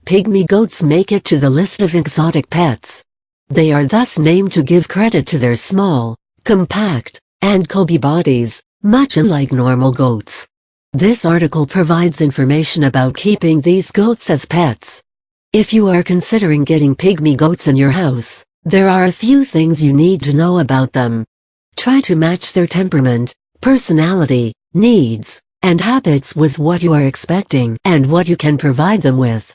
Pygmy goats make it to the list of exotic pets. They are thus named to give credit to their small, compact, and chubby bodies, much unlike normal goats. This article provides information about keeping these goats as pets. If you are considering getting pygmy goats in your house, there are a few things you need to know about them. Try to match their temperament, personality, needs, and habits with what you are expecting and what you can provide them with.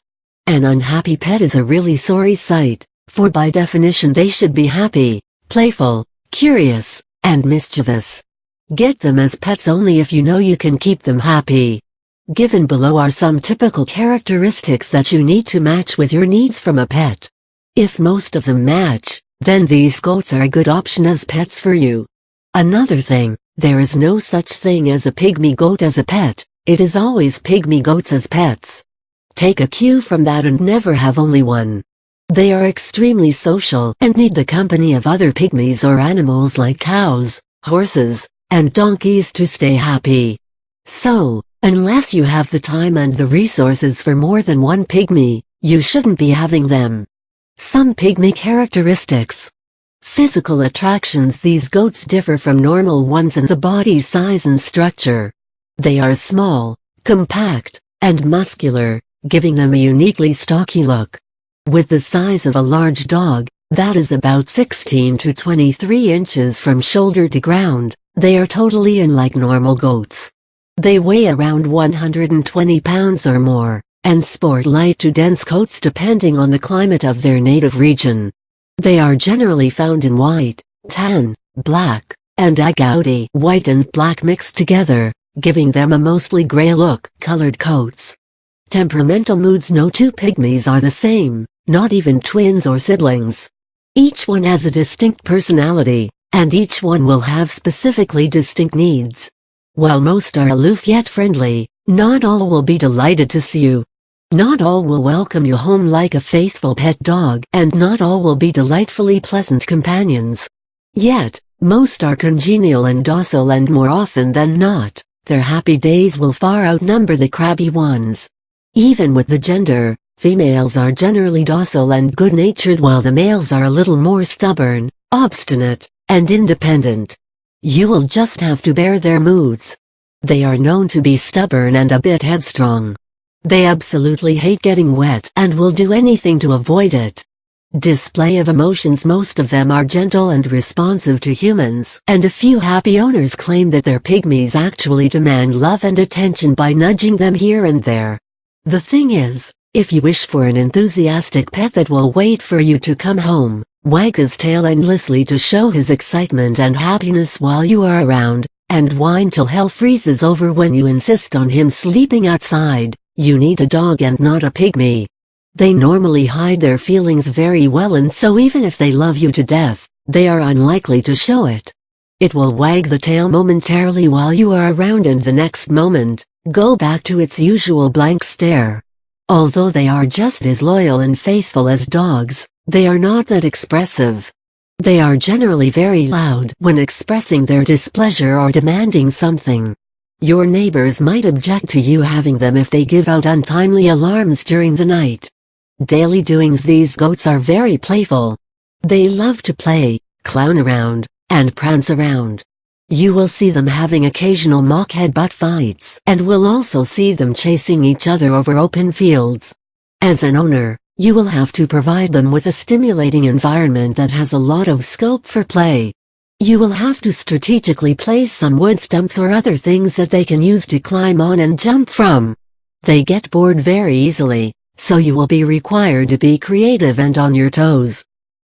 An unhappy pet is a really sorry sight, for by definition they should be happy, playful, curious, and mischievous. Get them as pets only if you know you can keep them happy. Given below are some typical characteristics that you need to match with your needs from a pet. If most of them match, then these goats are a good option as pets for you. Another thing, there is no such thing as a pygmy goat as a pet, it is always pygmy goats as pets. Take a cue from that and never have only one. They are extremely social and need the company of other pygmies or animals like cows, horses, and donkeys to stay happy. So, unless you have the time and the resources for more than one pygmy, you shouldn't be having them. Some pygmy characteristics. Physical attractions. These goats differ from normal ones in the body size and structure. They are small, compact, and muscular, giving them a uniquely stocky look. With the size of a large dog, that is about 16 to 23 inches from shoulder to ground, they are totally unlike normal goats. They weigh around 120 pounds or more, and sport light to dense coats depending on the climate of their native region. They are generally found in white, tan, black, and agouti white and black mixed together, giving them a mostly gray look. Colored coats. Temperamental moods. No two pygmies are the same, not even twins or siblings. Each one has a distinct personality, and each one will have specifically distinct needs. While most are aloof yet friendly, not all will be delighted to see you. Not all will welcome you home like a faithful pet dog, and not all will be delightfully pleasant companions. Yet, most are congenial and docile, and more often than not, their happy days will far outnumber the crabby ones. Even with the gender, females are generally docile and good-natured while the males are a little more stubborn, obstinate, and independent. You will just have to bear their moods. They are known to be stubborn and a bit headstrong. They absolutely hate getting wet and will do anything to avoid it. Display of emotions. Most of them are gentle and responsive to humans, and a few happy owners claim that their pygmies actually demand love and attention by nudging them here and there. The thing is, if you wish for an enthusiastic pet that will wait for you to come home, wag his tail endlessly to show his excitement and happiness while you are around, and whine till hell freezes over when you insist on him sleeping outside, you need a dog and not a pygmy. They normally hide their feelings very well, and so even if they love you to death, they are unlikely to show it. It will wag the tail momentarily while you are around and the next moment, go back to its usual blank stare. Although they are just as loyal and faithful as dogs, they are not that expressive. They are generally very loud when expressing their displeasure or demanding something. Your neighbors might object to you having them if they give out untimely alarms during the night. Daily doings. These goats are very playful. They love to play, clown around, and prance around. You will see them having occasional mock headbutt fights, and will also see them chasing each other over open fields. As an owner, you will have to provide them with a stimulating environment that has a lot of scope for play. You will have to strategically place some wood stumps or other things that they can use to climb on and jump from. They get bored very easily, so you will be required to be creative and on your toes.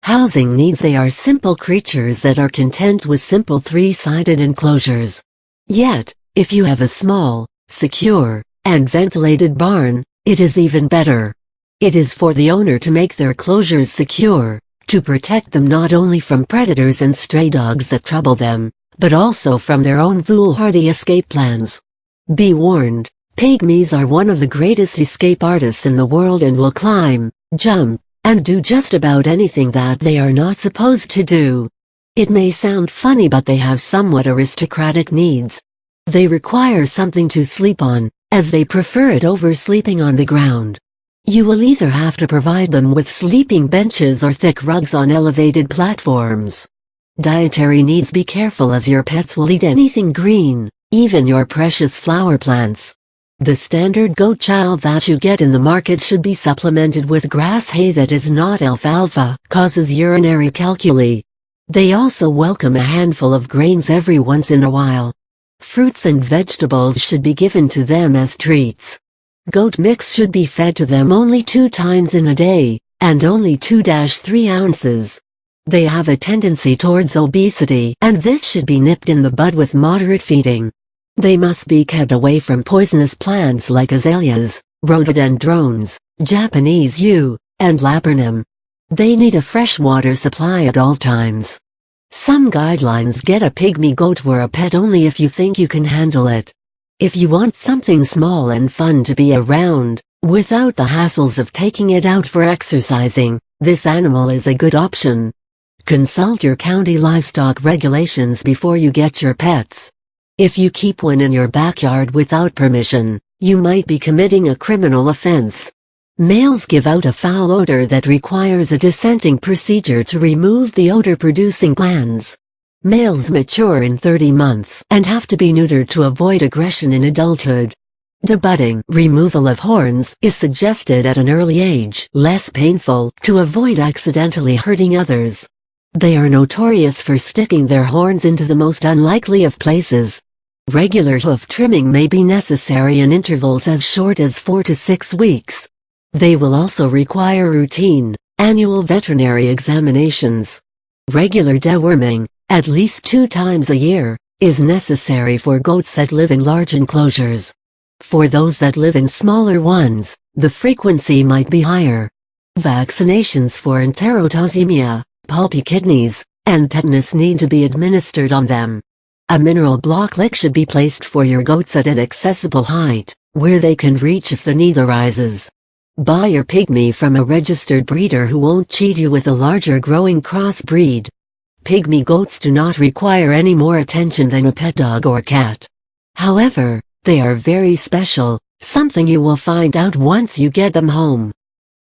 Housing needs. They are simple creatures that are content with simple three-sided enclosures. Yet, if you have a small, secure, and ventilated barn, it is even better. It is for the owner to make their closures secure, to protect them not only from predators and stray dogs that trouble them, but also from their own foolhardy escape plans. Be warned, pygmies are one of the greatest escape artists in the world and will climb, jump, and do just about anything that they are not supposed to do. It may sound funny, but they have somewhat aristocratic needs. They require something to sleep on, as they prefer it over sleeping on the ground. You will either have to provide them with sleeping benches or thick rugs on elevated platforms. Dietary needs: be careful, as your pets will eat anything green, even your precious flower plants. The standard goat child that you get in the market should be supplemented with grass hay that is not alfalfa, causes urinary calculi. They also welcome a handful of grains every once in a while. Fruits and vegetables should be given to them as treats. Goat mix should be fed to them only 2 times in a day, and only 2-3 ounces. They have a tendency towards obesity, and this should be nipped in the bud with moderate feeding. They must be kept away from poisonous plants like azaleas, rhododendrons, Japanese yew, and laburnum. They need a fresh water supply at all times. Some guidelines: get a pygmy goat for a pet only if you think you can handle it. If you want something small and fun to be around, without the hassles of taking it out for exercising, this animal is a good option. Consult your county livestock regulations before you get your pets. If you keep one in your backyard without permission, you might be committing a criminal offense. Males give out a foul odor that requires a dissenting procedure to remove the odor-producing glands. Males mature in 30 months and have to be neutered to avoid aggression in adulthood. Debudding, removal of horns, is suggested at an early age, less painful, to avoid accidentally hurting others. They are notorious for sticking their horns into the most unlikely of places. Regular hoof trimming may be necessary in intervals as short as 4 to 6 weeks. They will also require routine, annual veterinary examinations. Regular deworming, at least 2 times a year, is necessary for goats that live in large enclosures. For those that live in smaller ones, the frequency might be higher. Vaccinations for enterotoxemia, pulpy kidneys, and tetanus need to be administered on them. A mineral block lick should be placed for your goats at an accessible height, where they can reach if the need arises. Buy your pygmy from a registered breeder who won't cheat you with a larger growing crossbreed. Pygmy goats do not require any more attention than a pet dog or cat. However, they are very special, something you will find out once you get them home.